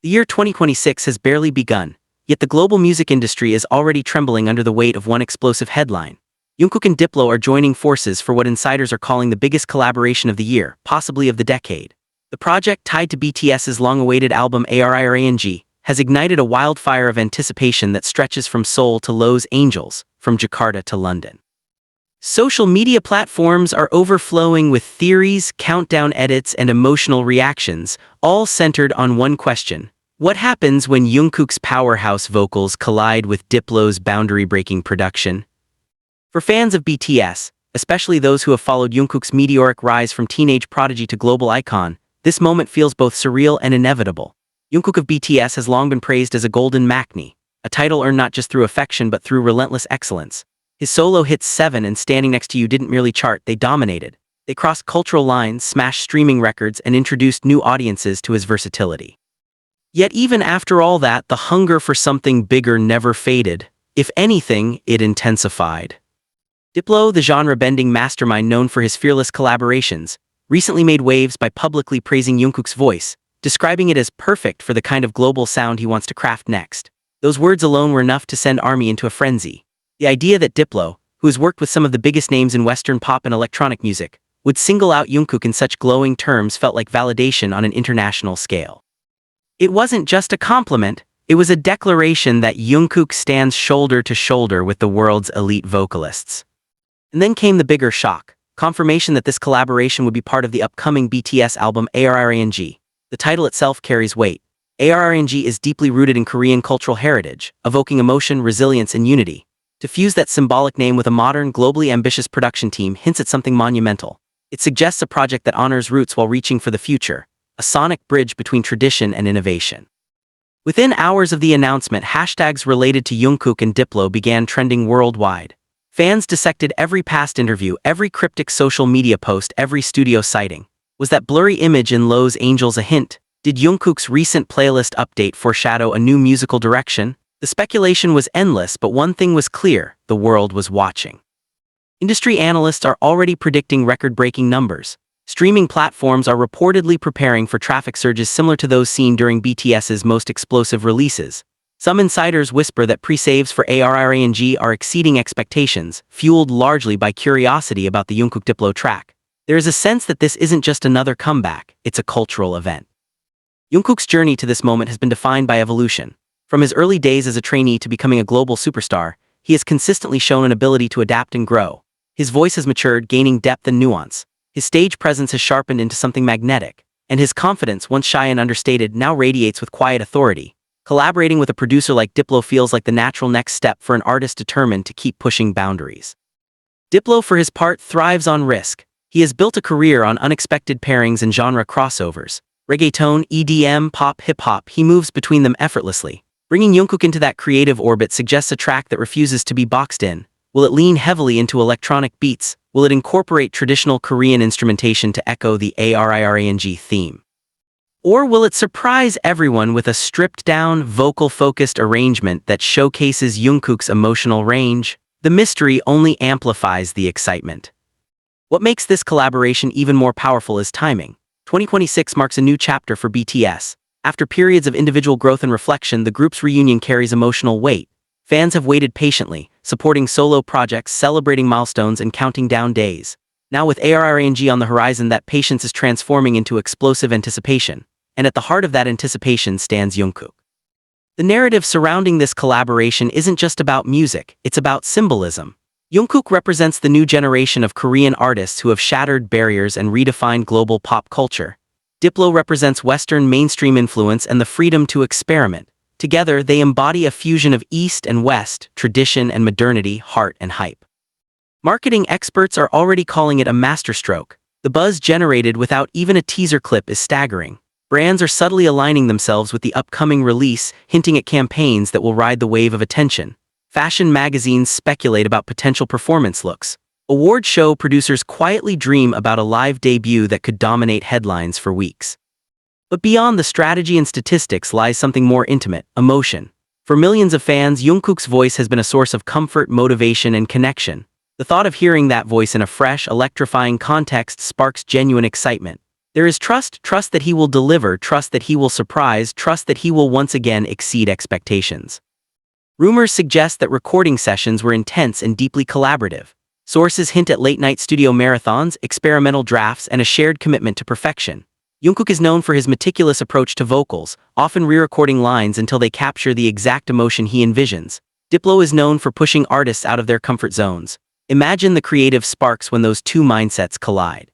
The year 2026 has barely begun, yet the global music industry is already trembling under the weight of one explosive headline. Jungkook and Diplo are joining forces for what insiders are calling the biggest collaboration of the year, possibly of the decade. The project, tied to BTS's long-awaited album ARIRANG, has ignited a wildfire of anticipation that stretches from Seoul to Los Angeles, from Jakarta to London. Social media platforms are overflowing with theories, countdown edits, and emotional reactions, all centered on one question: what happens when Jungkook's powerhouse vocals collide with Diplo's boundary-breaking production? For fans of BTS, especially those who have followed Jungkook's meteoric rise from teenage prodigy to global icon, this moment feels both surreal and inevitable. Jungkook of BTS has long been praised as a golden Maknae, a title earned not just through affection but through relentless excellence. His solo hits 7 and Standing Next to You didn't merely chart, they dominated. They crossed cultural lines, smashed streaming records, and introduced new audiences to his versatility. Yet even after all that, the hunger for something bigger never faded. If anything, it intensified. Diplo, the genre-bending mastermind known for his fearless collaborations, recently made waves by publicly praising Jungkook's voice, describing it as perfect for the kind of global sound he wants to craft next. Those words alone were enough to send ARMY into a frenzy. The idea that Diplo, who has worked with some of the biggest names in Western pop and electronic music, would single out Jungkook in such glowing terms felt like validation on an international scale. It wasn't just a compliment, it was a declaration that Jungkook stands shoulder to shoulder with the world's elite vocalists. And then came the bigger shock: confirmation that this collaboration would be part of the upcoming BTS album ARIRANG. The title itself carries weight. ARIRANG is deeply rooted in Korean cultural heritage, evoking emotion, resilience, and unity. To fuse that symbolic name with a modern, globally ambitious production team hints at something monumental. It suggests a project that honors roots while reaching for the future, a sonic bridge between tradition and innovation. Within hours of the announcement, hashtags related to Jungkook and Diplo began trending worldwide. Fans dissected every past interview, every cryptic social media post, every studio sighting. Was that blurry image in Los Angeles a hint? Did Jungkook's recent playlist update foreshadow a new musical direction? The speculation was endless, but one thing was clear: the world was watching. Industry analysts are already predicting record-breaking numbers. Streaming platforms are reportedly preparing for traffic surges similar to those seen during BTS's most explosive releases. Some insiders whisper that pre-saves for ARIRANG are exceeding expectations, fueled largely by curiosity about the Jungkook Diplo track. There is a sense that this isn't just another comeback, it's a cultural event. Jungkook's journey to this moment has been defined by evolution. From his early days as a trainee to becoming a global superstar, he has consistently shown an ability to adapt and grow. His voice has matured, gaining depth and nuance. His stage presence has sharpened into something magnetic, and his confidence, once shy and understated, now radiates with quiet authority. Collaborating with a producer like Diplo feels like the natural next step for an artist determined to keep pushing boundaries. Diplo, for his part, thrives on risk. He has built a career on unexpected pairings and genre crossovers. Reggaeton, EDM, pop, hip-hop, he moves between them effortlessly. Bringing Jungkook into that creative orbit suggests a track that refuses to be boxed in. Will it lean heavily into electronic beats? Will it incorporate traditional Korean instrumentation to echo the ARIRANG theme? Or will it surprise everyone with a stripped-down, vocal-focused arrangement that showcases Jungkook's emotional range? The mystery only amplifies the excitement. What makes this collaboration even more powerful is timing. 2026 marks a new chapter for BTS. After periods of individual growth and reflection, the group's reunion carries emotional weight. Fans have waited patiently, supporting solo projects, celebrating milestones, and counting down days. Now with ARIRANG on the horizon, that patience is transforming into explosive anticipation. And at the heart of that anticipation stands Jungkook. The narrative surrounding this collaboration isn't just about music, it's about symbolism. Jungkook represents the new generation of Korean artists who have shattered barriers and redefined global pop culture. Diplo represents Western mainstream influence and the freedom to experiment. Together, they embody a fusion of East and West, tradition and modernity, heart and hype. Marketing experts are already calling it a masterstroke. The buzz generated without even a teaser clip is staggering. Brands are subtly aligning themselves with the upcoming release, hinting at campaigns that will ride the wave of attention. Fashion magazines speculate about potential performance looks. Award show producers quietly dream about a live debut that could dominate headlines for weeks. But beyond the strategy and statistics lies something more intimate: emotion. For millions of fans, Jungkook's voice has been a source of comfort, motivation, and connection. The thought of hearing that voice in a fresh, electrifying context sparks genuine excitement. There is trust that he will deliver, trust that he will surprise, trust that he will once again exceed expectations. Rumors suggest that recording sessions were intense and deeply collaborative. Sources hint at late-night studio marathons, experimental drafts, and a shared commitment to perfection. Jungkook is known for his meticulous approach to vocals, often re-recording lines until they capture the exact emotion he envisions. Diplo is known for pushing artists out of their comfort zones. Imagine the creative sparks when those two mindsets collide.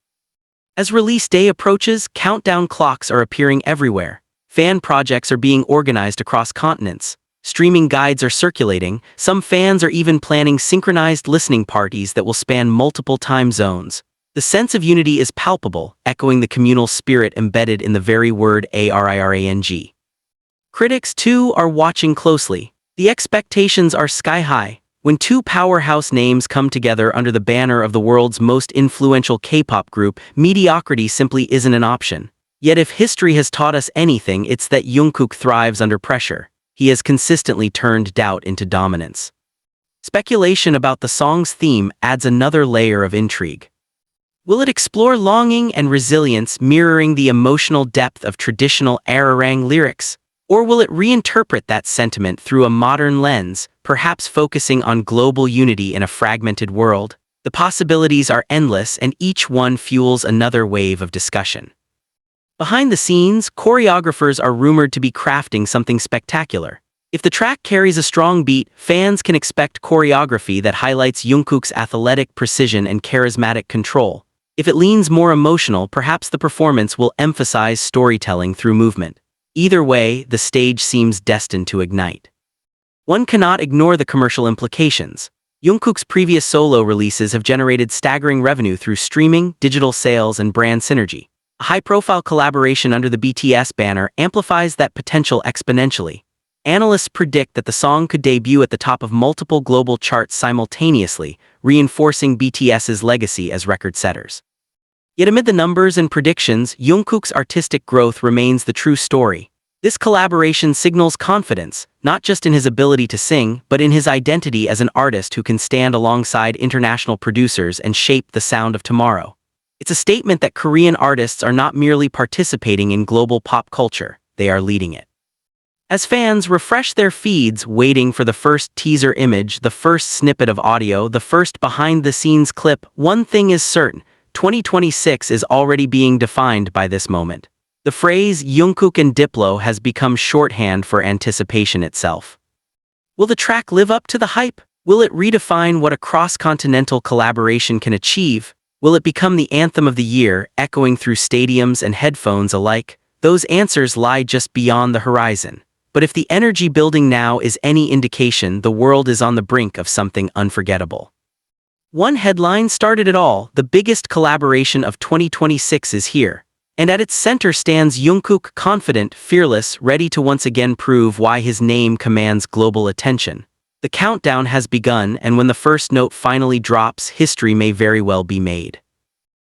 As release day approaches, countdown clocks are appearing everywhere. Fan projects are being organized across continents. Streaming guides are circulating. Some fans are even planning synchronized listening parties that will span multiple time zones. The sense of unity is palpable, echoing the communal spirit embedded in the very word ARIRANG. Critics, too, are watching closely. The expectations are sky-high. When two powerhouse names come together under the banner of the world's most influential K-pop group, mediocrity simply isn't an option. Yet if history has taught us anything, it's that Jungkook thrives under pressure. He has consistently turned doubt into dominance. Speculation about the song's theme adds another layer of intrigue. Will it explore longing and resilience, mirroring the emotional depth of traditional ARIRANG lyrics? Or will it reinterpret that sentiment through a modern lens, perhaps focusing on global unity in a fragmented world? The possibilities are endless, and each one fuels another wave of discussion. Behind the scenes, choreographers are rumored to be crafting something spectacular. If the track carries a strong beat, fans can expect choreography that highlights Jungkook's athletic precision and charismatic control. If it leans more emotional, perhaps the performance will emphasize storytelling through movement. Either way, the stage seems destined to ignite. One cannot ignore the commercial implications. Jungkook's previous solo releases have generated staggering revenue through streaming, digital sales, and brand synergy. A high-profile collaboration under the BTS banner amplifies that potential exponentially. Analysts predict that the song could debut at the top of multiple global charts simultaneously, reinforcing BTS's legacy as record-setters. Yet amid the numbers and predictions, Jungkook's artistic growth remains the true story. This collaboration signals confidence, not just in his ability to sing, but in his identity as an artist who can stand alongside international producers and shape the sound of tomorrow. It's a statement that Korean artists are not merely participating in global pop culture, they are leading it. As fans refresh their feeds waiting for the first teaser image, the first snippet of audio, the first behind-the-scenes clip, one thing is certain: 2026 is already being defined by this moment. The phrase Jungkook and Diplo has become shorthand for anticipation itself. Will the track live up to the hype? Will it redefine what a cross-continental collaboration can achieve? Will it become the anthem of the year, echoing through stadiums and headphones alike? Those answers lie just beyond the horizon. But if the energy building now is any indication, the world is on the brink of something unforgettable. One headline started it all: the biggest collaboration of 2026 is here. And at its center stands Jungkook, confident, fearless, ready to once again prove why his name commands global attention. The countdown has begun, and when the first note finally drops, history may very well be made.